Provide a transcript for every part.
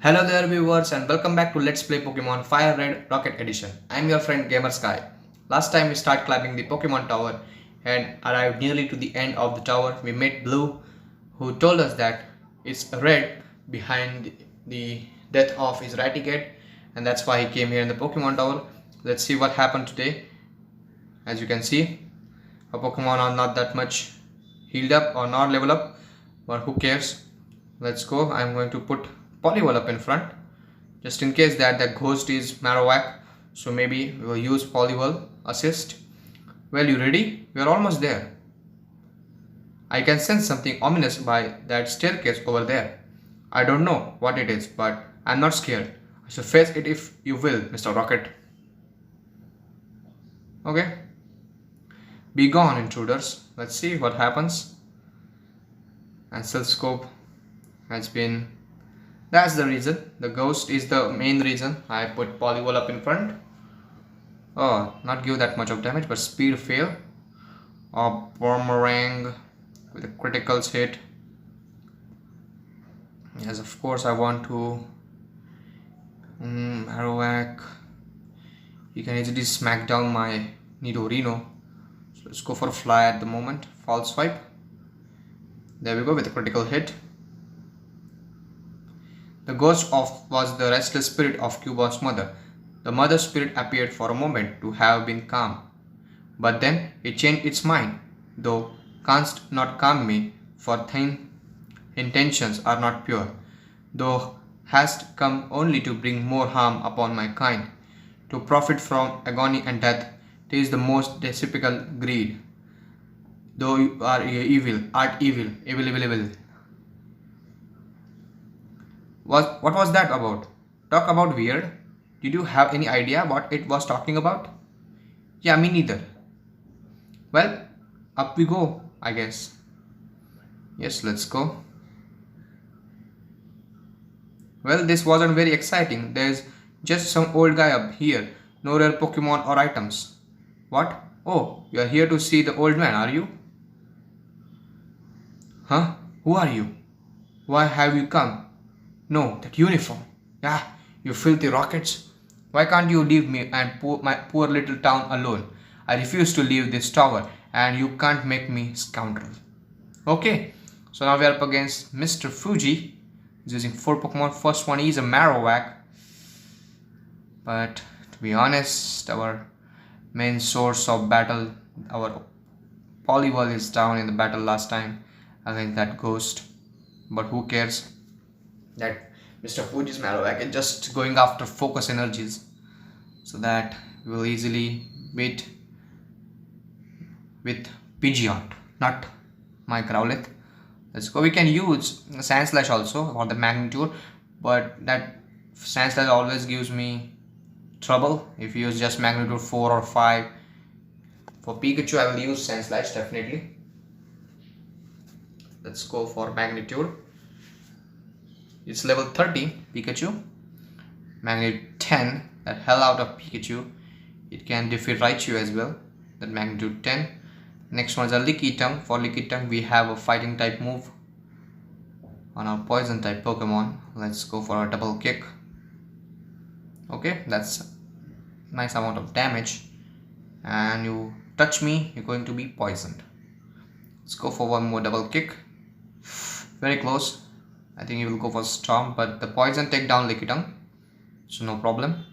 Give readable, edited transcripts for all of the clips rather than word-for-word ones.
Hello there viewers and welcome back to Let's Play Pokemon Fire Red Rocket Edition. I am your friend Gamer Sky. Last time we started climbing the Pokemon Tower and arrived nearly to the end of the tower. We met Blue who told us that it's red behind the death of his Raticate and that's why he came here in the Pokemon Tower. Let's see what happened today. As you can see, our Pokemon are not that much healed up or not level up, but who cares. Let's go. I'm going to put Poliwall up in front just in case that the ghost is Marowak, so maybe we will use Poliwall assist. Well, you ready? We are almost there. I can sense something ominous by that staircase over there. I don't know what it is, but I'm not scared. I shall face it if you will, Mr. Rocket. Okay. Be gone, intruders. Let's see what happens. And Silscope has been... That's the reason. The ghost is the main reason I put Poliwall up in front. Oh, not give that much of damage, but speed fail. Or boomerang with a critical hit. Yes, of course I want to... Marowak. You can easily smack down my Nidorino. So let's go for a fly at the moment. False swipe. There we go with a critical hit. The ghost was the restless spirit of Cubon's mother. The mother spirit appeared for a moment to have been calm. But then it changed its mind. Thou canst not calm me, for thine intentions are not pure. Thou hast come only to bring more harm upon my kind. To profit from agony and death, 'tis the most despicable greed. Though you are evil, art evil, evil, evil, evil. What was that about? Talk about weird. Did you have any idea what it was talking about? Yeah, me neither. Well, up we go, I guess. Yes, let's go. Well, this wasn't very exciting. There's just some old guy up here. No rare Pokemon or items. What? Oh, you're here to see the old man, are you? Huh? Who are you? Why have you come? No, that uniform. Yeah, you filthy rockets. Why can't you leave me and my poor little town alone? I refuse to leave this tower and you can't make me scoundrel. Okay, so now we are up against Mr. Fuji. He's using 4 Pokemon. First one is a Marowak. But to be honest, our main source of battle, our Poliwall is down in the battle last time against that ghost. But who cares? That Mr. Fuji's Marowak is just going after focus energies so that we will easily beat with Pidgeot, not my Growlithe. Let's go. We can use Sand Slash also for the magnitude, but that Sand Slash always gives me trouble if you use just magnitude 4 or 5. For Pikachu I will use Sand Slash definitely. Let's go for magnitude. It's level 30 Pikachu. Magnitude 10, that hell out of Pikachu. It can defeat Raichu as well. That magnitude 10. Next one is a Lickitung. For Lickitung we have a fighting type move on our poison type Pokemon. Let's go for a double kick. Okay, that's nice amount of damage. And you touch me, you're going to be poisoned. Let's go for one more double kick. Very close. I think he will go for Storm, but the poison take down Lickitung, so no problem.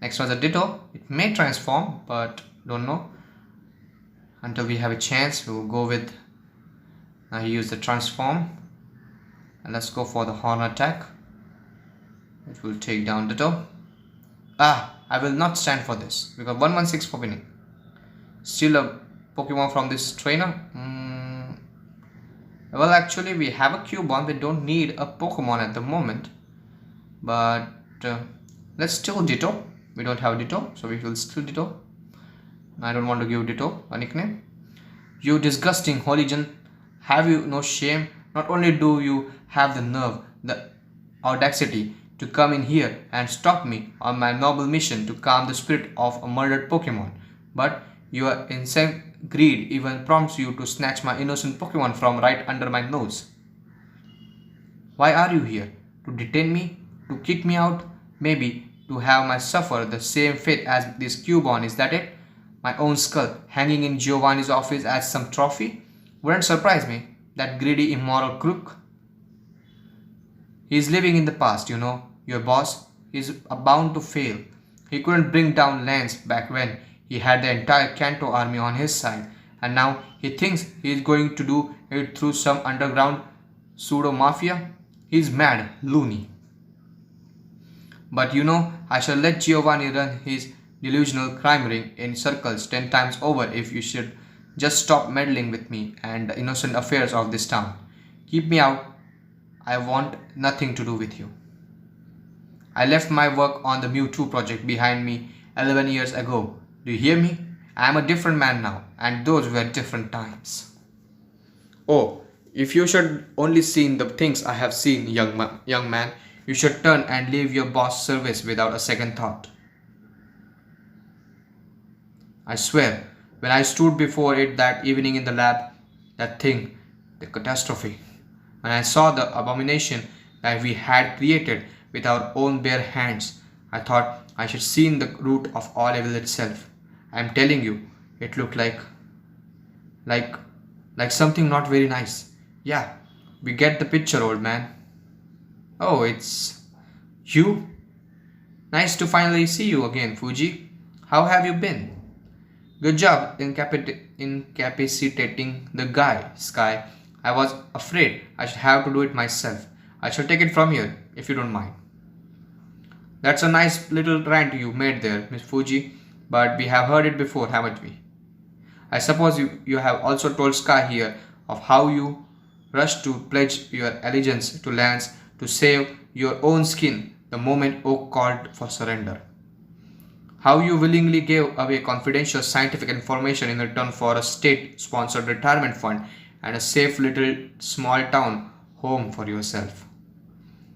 Next one is a Ditto. It may transform, but don't know. Until we have a chance, we will go with... Now he used the transform. And let's go for the Horn attack. It will take down Ditto. I will not stand for this. We got 116 for winning. Still a Pokemon from this trainer. Well, actually we have a Cubone. We don't need a Pokemon at the moment. But let's still Ditto. We don't have Ditto, so we will still Ditto. I don't want to give Ditto a nickname. You disgusting hooligan. Have you no shame? Not only do you have the nerve, the audacity to come in here and stop me on my noble mission to calm the spirit of a murdered Pokemon, but your insane greed even prompts you to snatch my innocent Pokemon from right under my nose. Why are you here? To detain me? To kick me out? Maybe to have my suffer the same fate as this Cubon, is that it? My own skull hanging in Giovanni's office as some trophy? Wouldn't surprise me. That greedy, immoral crook. He is living in the past, Your boss is bound to fail. He couldn't bring down Lance back when he had the entire Kanto army on his side, and now he thinks he is going to do it through some underground pseudo mafia. He's mad, loony. But I shall let Giovanni run his delusional crime ring in circles 10 times over if you should just stop meddling with me and the innocent affairs of this town. Keep me out. I want nothing to do with you. I left my work on the Mewtwo Project behind me 11 years ago. Do you hear me? I am a different man now, and those were different times. Oh, if you should only seen the things I have seen, young man, you should turn and leave your boss' service without a second thought. I swear, when I stood before it that evening in the lab, that thing, the catastrophe, when I saw the abomination that we had created with our own bare hands, I thought I should seen the root of all evil itself. I am telling you, it looked like something not very nice. Yeah, we get the picture, old man. Oh, it's you? Nice to finally see you again, Fuji. How have you been? Good job incapacitating the guy, Sky. I was afraid I should have to do it myself. I shall take it from here, if you don't mind. That's a nice little rant you made there, Miss Fuji, but we have heard it before, haven't we? I suppose you have also told Sky here of how you rushed to pledge your allegiance to Lance to save your own skin the moment Oak called for surrender. How you willingly gave away confidential scientific information in return for a state-sponsored retirement fund and a safe little small-town home for yourself.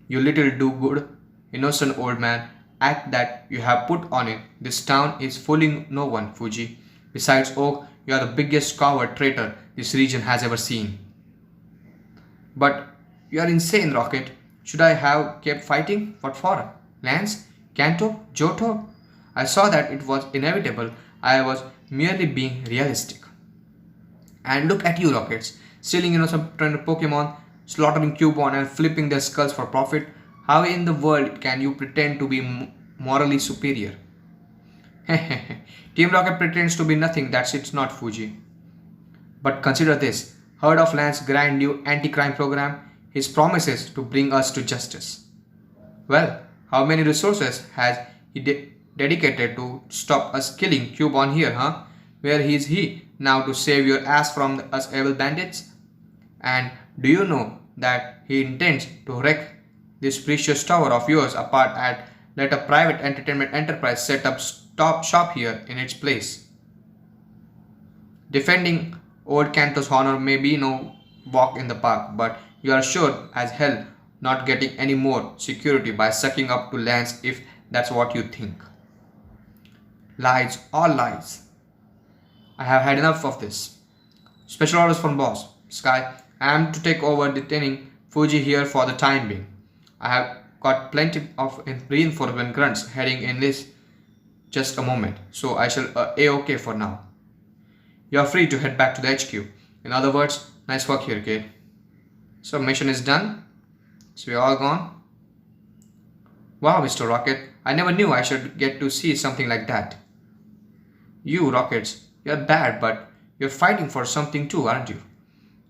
You little do-good, innocent old man, act that you have put on it. This town is fooling no one, Fuji. Besides Oak, you are the biggest coward traitor this region has ever seen. But you are insane, Rocket. Should I have kept fighting? What for? Lance? Kanto? Johto? I saw that it was inevitable. I was merely being realistic. And look at you, Rockets, stealing innocent Pokemon, slaughtering Cubone and flipping their skulls for profit. How in the world can you pretend to be morally superior? Team Rocket pretends to be nothing, it's not Fuji. But consider this. Heard of Lance's grand new anti-crime program? His promises to bring us to justice. Well, how many resources has he dedicated to stop us killing Cubone here, huh? Where is he now to save your ass from us evil bandits? And do you know that he intends to wreck this precious tower of yours apart and let a private entertainment enterprise set up shop here in its place? Defending old Kanto's honor may be no walk in the park, but you are sure as hell not getting any more security by sucking up to Lance if that's what you think. Lies, all lies. I have had enough of this. Special orders from boss. Sky, I am to take over detaining Fuji here for the time being. I have got plenty of reinforcement grunts heading in this just a moment, so I shall A-OK for now. You are free to head back to the HQ. In other words, nice work here, kid. So mission is done. So we are all gone. Wow, Mr. Rocket, I never knew I should get to see something like that. You, Rockets, you're bad, but you're fighting for something too, aren't you?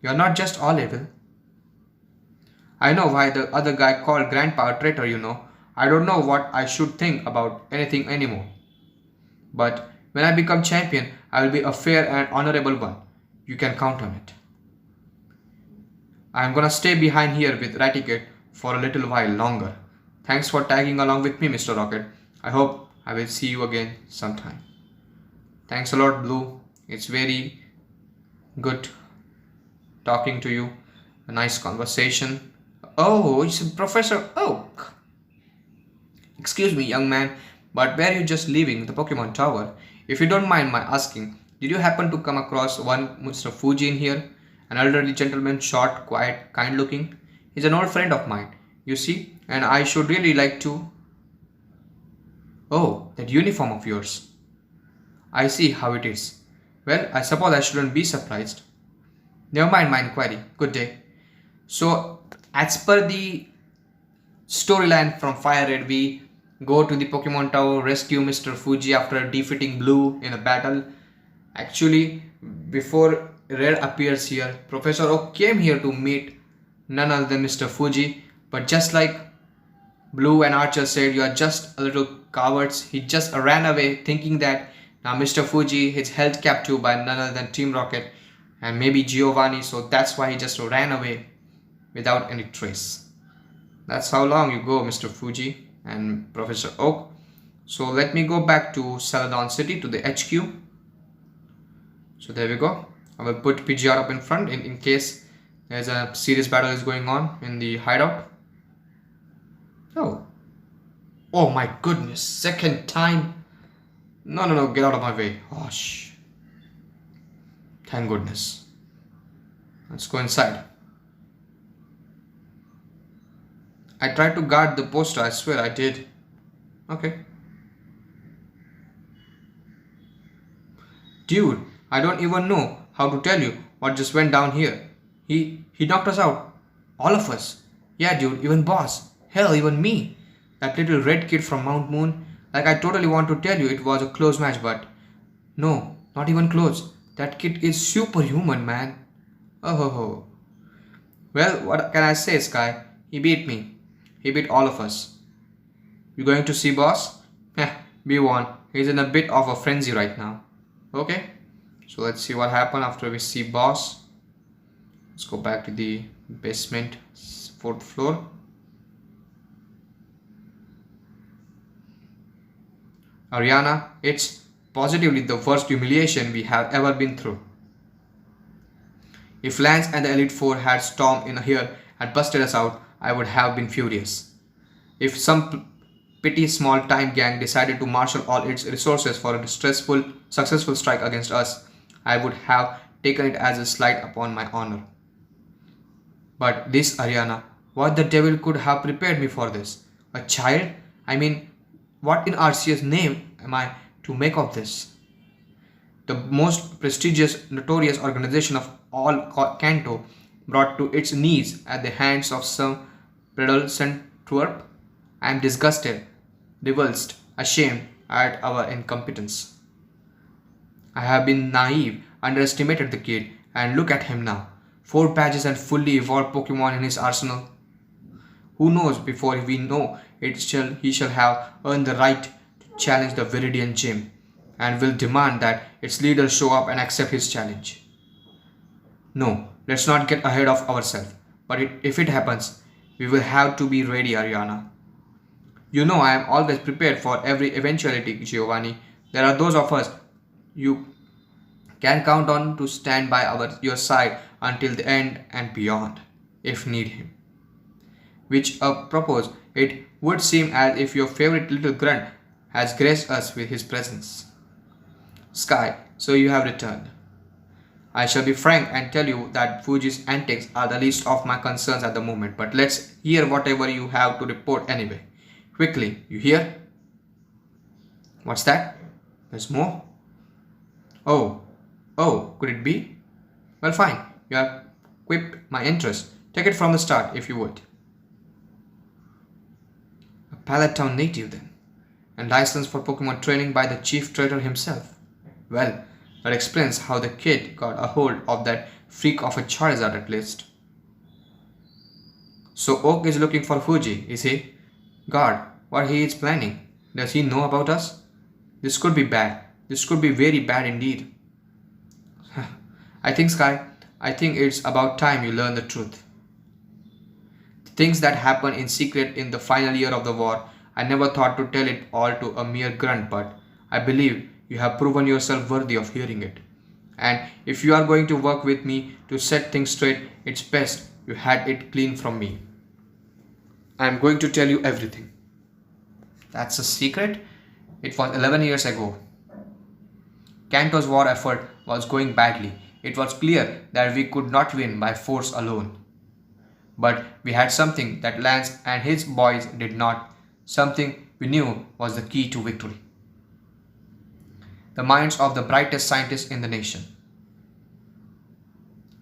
You're not just all evil. I know why the other guy called Grandpa a traitor, I don't know what I should think about anything anymore. But when I become champion, I will be a fair and honorable one. You can count on it. I'm gonna stay behind here with Raticate for a little while longer. Thanks for tagging along with me, Mr. Rocket. I hope I will see you again sometime. Thanks a lot, Blue. It's very good talking to you. A nice conversation. Oh, it's Professor Oak. Excuse me, young man, but were you just leaving the Pokemon Tower? If you don't mind my asking, did you happen to come across one Mr. Fuji in here? An elderly gentleman, short, quiet, kind looking. He's an old friend of mine. you see, and I should really like to. Oh, that uniform of yours. I see how it is. Well, I suppose I shouldn't be surprised. Never mind my inquiry. Good day. So, as per the storyline from Fire Red, we go to the Pokemon Tower, rescue Mr. Fuji after defeating Blue in a battle. Actually, before Red appears here, Professor Oak came here to meet none other than Mr. Fuji, but just like Blue and Archer said, you are just a little cowards. He just ran away thinking that now Mr. Fuji is held captive by none other than Team Rocket and maybe Giovanni, so that's why he just ran away without any trace. That's how long you go, Mr. Fuji and Professor Oak. So let me go back to Celadon City, to the HQ. So there we go. I will put PGR up in front in case there's a serious battle is going on in the hideout. Oh my goodness, second time. No, get out of my way. Gosh. Thank goodness. Let's go inside. I tried to guard the poster, I swear I did. Okay. Dude, I don't even know how to tell you what just went down here. He knocked us out. All of us. Yeah, dude, even Boss. Hell, even me. That little red kid from Mount Moon. Like, I totally want to tell you it was a close match, but no, not even close. That kid is superhuman, man. Oh. Well, what can I say, Sky? He beat me. He beat all of us. You going to see Boss? We won. He's in a bit of a frenzy right now. Okay. So let's see what happened after we see Boss. Let's go back to the basement, 4th floor. Ariana, it's positively the worst humiliation we have ever been through. If Lance and the Elite Four had stormed in here and busted us out, I would have been furious. If some petty small-time gang decided to marshal all its resources for a successful strike against us, I would have taken it as a slight upon my honor. But this, Ariana, what the devil could have prepared me for this? A child? I mean, what in Arceus' name am I to make of this? The most prestigious, notorious organization of all Kanto brought to its knees at the hands of some predolescent twerp? I am disgusted, revulsed, ashamed at our incompetence. I have been naive, underestimated the kid, and look at him now. 4 badges and fully evolved Pokemon in his arsenal. Who knows, before we know it, he shall have earned the right to challenge the Viridian Gym, and will demand that its leaders show up and accept his challenge. No, let's not get ahead of ourselves, but if it happens, we will have to be ready, Ariana. You know I am always prepared for every eventuality, Giovanni. There are those of us you can count on to stand by your side until the end and beyond, if need him. Which, propose, it would seem as if your favorite little grunt has graced us with his presence. Sky, so you have returned. I shall be frank and tell you that Fuji's antics are the least of my concerns at the moment, but let's hear whatever you have to report anyway. Quickly, you hear? What's that? There's more? Oh, could it be? Well, fine, you have quipped my interest. Take it from the start, if you would. A Pallet Town native, then, and licensed for Pokemon training by the chief trader himself. Well, that explains how the kid got a hold of that freak of a Charizard at least. So Oak is looking for Fuji, is he? God, what he is planning. Does he know about us? This could be bad. This could be very bad indeed. I think, Sky, it's about time you learn the truth. The things that happen in secret in the final year of the war, I never thought to tell it all to a mere grunt, but I believe you have proven yourself worthy of hearing it. And if you are going to work with me to set things straight, it's best you had it clean from me. I am going to tell you everything. That's a secret? It was 11 years ago. Kanto's war effort was going badly. It was clear that we could not win by force alone. But we had something that Lance and his boys did not, something we knew was the key to victory. The minds of the brightest scientists in the nation.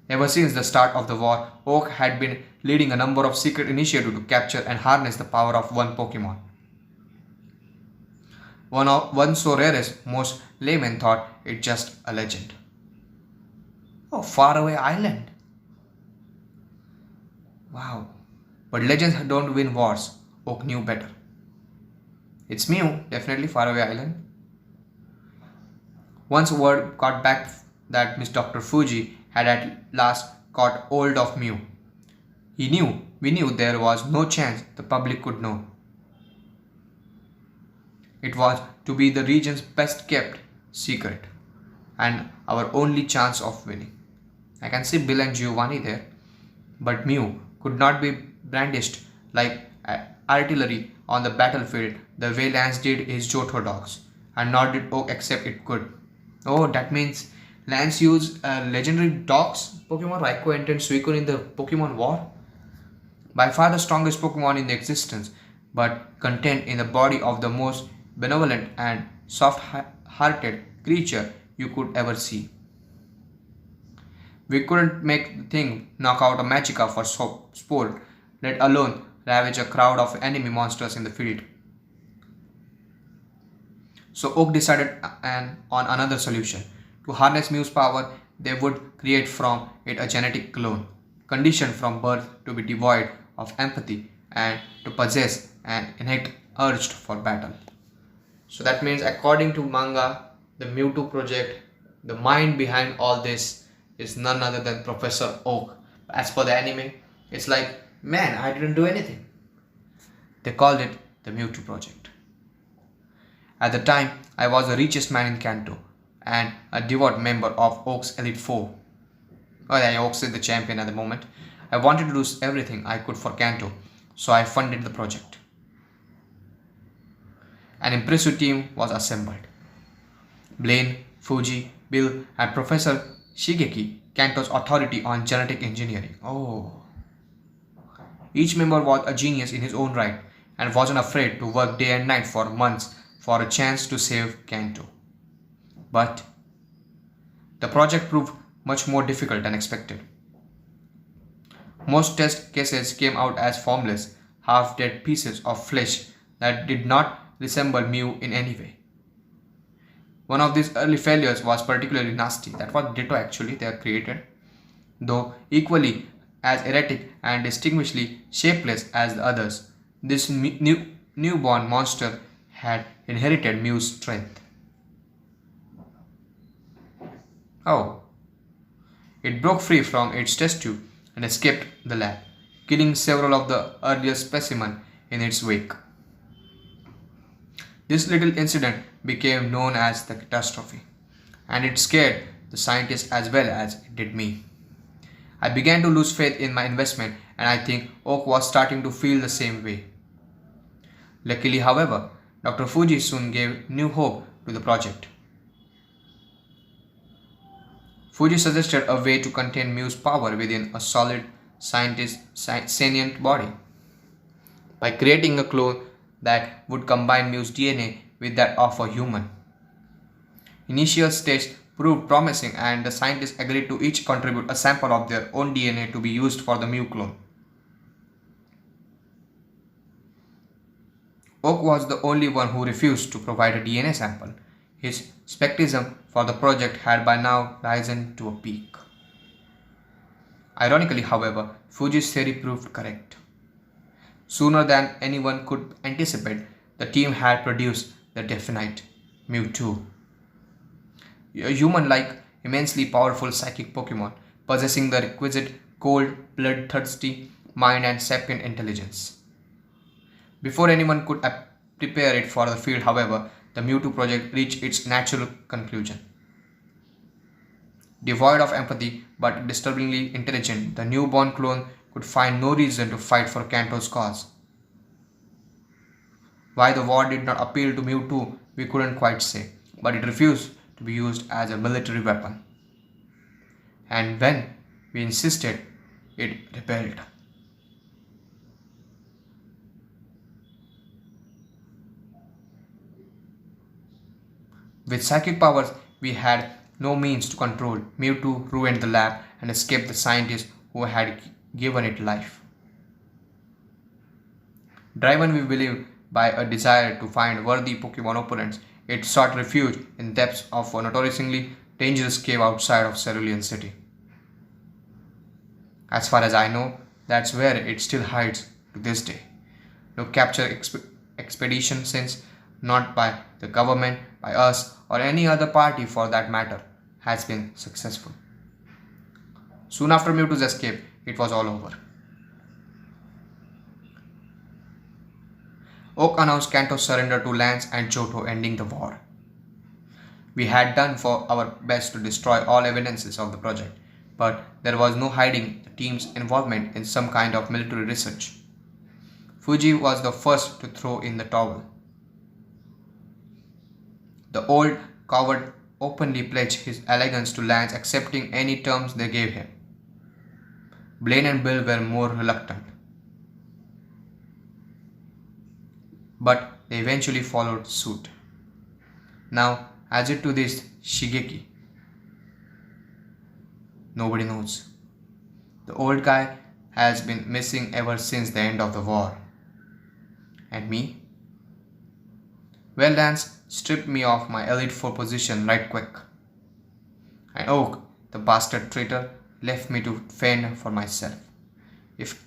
Ever since the start of the war, Oak had been leading a number of secret initiatives to capture and harness the power of one Pokemon. One so rarest, most laymen thought it just a legend. Oh, faraway island. Wow. But legends don't win wars. Oak knew better. It's Mew, definitely faraway island. Once word got back that Miss Dr. Fuji had at last caught hold of Mew. We knew there was no chance the public could know. It was to be the region's best kept secret and our only chance of winning. I can see Bill and Giovanni there, but Mew could not be brandished like artillery on the battlefield the way Lance did his Johto dogs, and nor did Oak accept it could. Oh, that means Lance used legendary dogs, Pokemon Raikou and Suicune in the Pokemon War. By far the strongest Pokemon in the existence, but contained in the body of the most benevolent and soft-hearted creature you could ever see. We couldn't make the thing knock out a Magica for sport, let alone ravage a crowd of enemy monsters in the field. So Oak decided on another solution. To harness Mew's power, they would create from it a genetic clone, conditioned from birth to be devoid of empathy and to possess an innate urge for battle. So that means, according to manga, the Mewtwo Project, the mind behind all this is none other than Professor Oak. As per the anime, it's like, man, I didn't do anything. They called it the Mewtwo Project. At the time, I was the richest man in Kanto and a devout member of Oak's Elite Four. Oh yeah, Oak's is the champion at the moment. I wanted to do everything I could for Kanto, so I funded the project. An impressive team was assembled. Blaine, Fuji, Bill, and Professor Shigeki, Kanto's authority on genetic engineering. Oh. Each member was a genius in his own right and wasn't afraid to work day and night for months for a chance to save Kanto. But the project proved much more difficult than expected. Most test cases came out as formless, half-dead pieces of flesh that did not resemble Mew in any way. One of these early failures was particularly nasty. That was Ditto actually they created, though equally as erratic and distinguishedly shapeless as the others. This newborn monster had inherited Mew's strength. Oh, it broke free from its test tube and escaped the lab, killing several of the earlier specimens in its wake. This little incident became known as the Catastrophe, and it scared the scientists as well as it did me. I began to lose faith in my investment, and I think Oak was starting to feel the same way. Luckily, however, Dr. Fuji soon gave new hope to the project. Fuji suggested a way to contain Mew's power within a solid, sentient body by creating a clone that would combine Mew's DNA with that of a human. Initial stage proved promising, and the scientists agreed to each contribute a sample of their own DNA to be used for the Mew clone. Oak was the only one who refused to provide a DNA sample. His skepticism for the project had by now risen to a peak. Ironically, however, Fuji's theory proved correct. Sooner than anyone could anticipate, the team had produced the definite Mewtwo. A human-like, immensely powerful psychic Pokemon, possessing the requisite cold, bloodthirsty mind and sapient intelligence. Before anyone could prepare it for the field, however, the Mewtwo project reached its natural conclusion. Devoid of empathy but disturbingly intelligent, the newborn clone could find no reason to fight for Kanto's cause. Why the war did not appeal to Mewtwo, we couldn't quite say, but it refused to be used as a military weapon. And when we insisted, it rebelled. With psychic powers we had no means to control, Mewtwo ruined the lab and escaped the scientist who had given it life. Driven, we believe, by a desire to find worthy Pokemon opponents, it sought refuge in depths of a notoriously dangerous cave outside of Cerulean City. As far as I know, that's where it still hides to this day. No expedition since, not by the government, by us, or any other party for that matter, has been successful. Soon after Mewtwo's escape, it was all over. Oak announced Kanto's surrender to Lance and Johto, ending the war. We had done for our best to destroy all evidences of the project, but there was no hiding the team's involvement in some kind of military research. Fuji was the first to throw in the towel. The old coward openly pledged his allegiance to Lance, accepting any terms they gave him. Blaine and Bill were more reluctant, but they eventually followed suit. Now, as it to this Shigeki, nobody knows. The old guy has been missing ever since the end of the war. And me? Well, Lance stripped me of my Elite Four position right quick. And Oak, the bastard traitor, left me to fend for myself.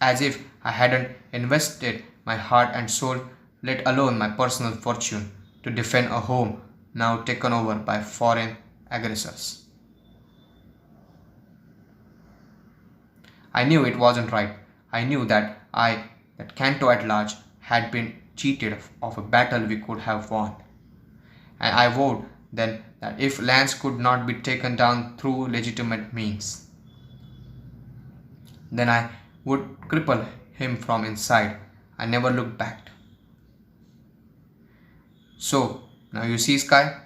As if I hadn't invested my heart and soul, let alone my personal fortune, to defend a home now taken over by foreign aggressors. I knew it wasn't right. I knew that Kanto at large, had been cheated of a battle we could have won. And I vowed then that if Lance could not be taken down through legitimate means, then I would cripple him from inside. I never looked back. So, now you see, Sky,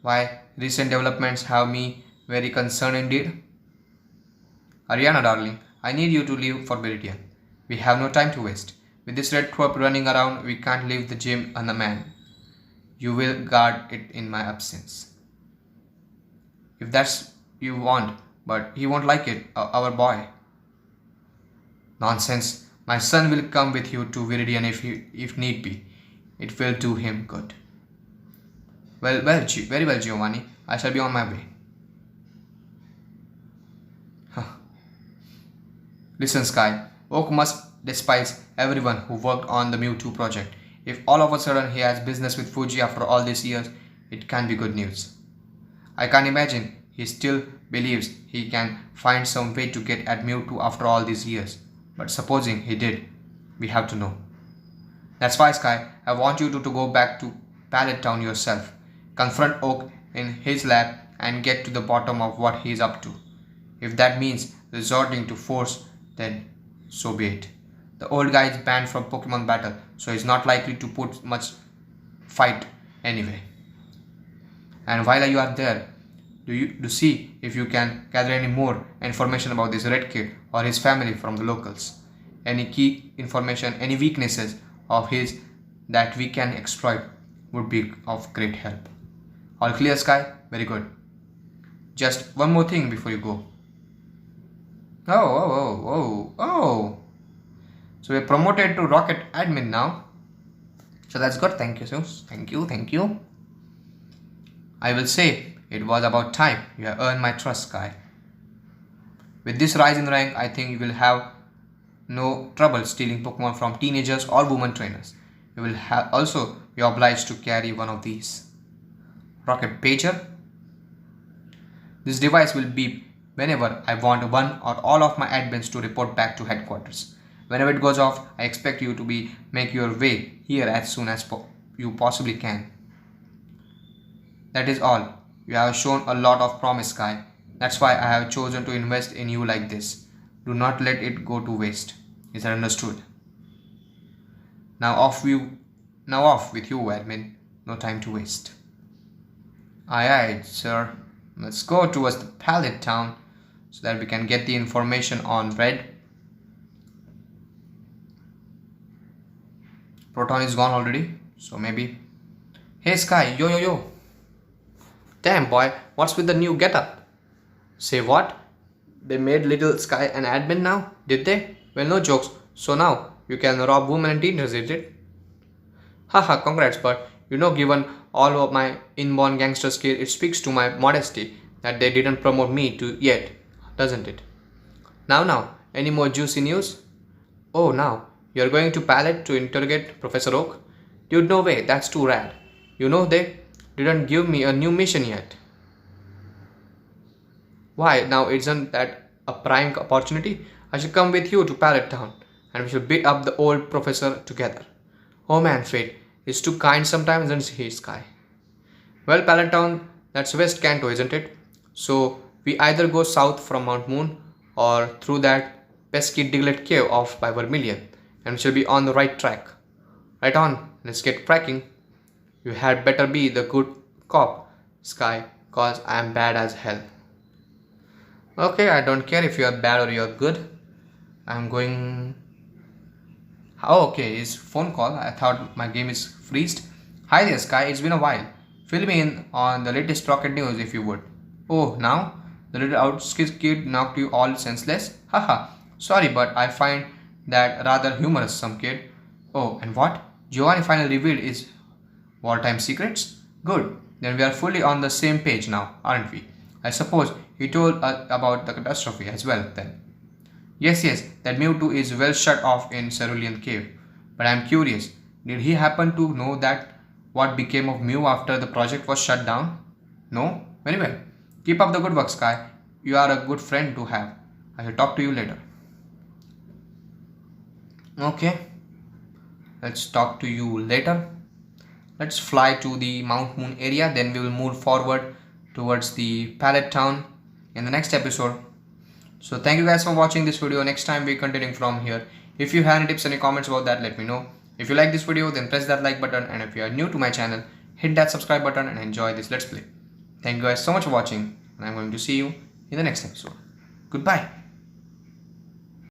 why recent developments have me very concerned indeed. Ariana, darling, I need you to leave for Viridian. We have no time to waste. With this red twerp running around, we can't leave the gym unmanned. You will guard it in my absence. If that's you want, but he won't like it, our boy. Nonsense. My son will come with you to Viridian if need be. It will do him good. Very well, Giovanni. I shall be on my way. Listen, Sky. Oak must despise everyone who worked on the Mewtwo project. If all of a sudden he has business with Fuji after all these years, it can be good news. I can't imagine he still believes he can find some way to get at Mewtwo after all these years. But supposing he did, we have to know. That's why, Sky, I want you to go back to Pallet Town yourself. Confront Oak in his lab and get to the bottom of what he is up to. If that means resorting to force, then so be it. The old guy is banned from Pokemon battle, so he's not likely to put much fight anyway. And while you are there, do see if you can gather any more information about this red kid or his family from the locals. Any key information, any weaknesses of his that we can exploit would be of great help. All clear, Sky? Very good. Just one more thing before you go. Oh. So we're promoted to Rocket Admin now. So that's good. Thank you, Zeus. Thank you. I will say it was about time. You have earned my trust, Sky. With this rise in rank, I think you will have no trouble stealing Pokemon from teenagers or women trainers. You will also be obliged to carry one of these. Rocket Pager. This device will beep whenever I want one or all of my admins to report back to headquarters. Whenever it goes off, I expect you to make your way here as soon as you possibly can. That is all. You have shown a lot of promise, Sky. That's why I have chosen to invest in you like this. Do not let it go to waste. Is that understood? Now off with you, admin. No time to waste. Aye, sir. Let's go towards the Pallet Town so that we can get the information on Red. Proton is gone already, so maybe. Hey, Sky, yo. Damn boy, what's with the new getup? Say what? They made Little Sky an admin now, did they? Well, no jokes. So now you can rob women and teenagers, is it? Haha, congrats, but given all of my inborn gangster skill, it speaks to my modesty that they didn't promote me to yet, doesn't it? Now, any more juicy news? Oh, now, you're going to Pallet to interrogate Professor Oak? Dude, no way, that's too rad. They didn't give me a new mission yet. Why, now isn't that a prime opportunity? I shall come with you to Pallet Town, and we shall beat up the old professor together. Oh man, fate is too kind sometimes, isn't he, Sky? Well, Pallet Town, that's West Canto, isn't it? So, we either go south from Mount Moon, or through that pesky Diglett cave off by Vermilion, and we shall be on the right track. Right on, let's get cracking. You had better be the good cop, Sky, cause I am bad as hell. Okay, I don't care if you are bad or you are good. I'm going... Oh, okay, his phone call. I thought my game is freezed. Hi there, Sky, it's been a while. Fill me in on the latest rocket news if you would. Oh, now? The little outskit kid knocked you all senseless? Haha, sorry, but I find that rather humorous, some kid. Oh, and what? Giovanni finally revealed his wartime secrets? Good, then we are fully on the same page now, aren't we? I suppose he told us about the catastrophe as well then. Yes, that Mewtwo is well shut off in Cerulean Cave. But I am curious, did he happen to know that what became of Mew after the project was shut down? No? Very well. Keep up the good work, Sky. You are a good friend to have. I shall talk to you later. Okay. Let's talk to you later. Let's fly to the Mount Moon area. Then we will move forward towards the Pallet Town in the next episode. So thank you guys for watching this video. Next time we're continuing from here. If you have any tips, any comments about that, let me know. If you like this video, then press that like button, and if you are new to my channel, hit that subscribe button and enjoy this let's play. Thank you guys so much for watching, and I'm going to see you in the next episode. Goodbye.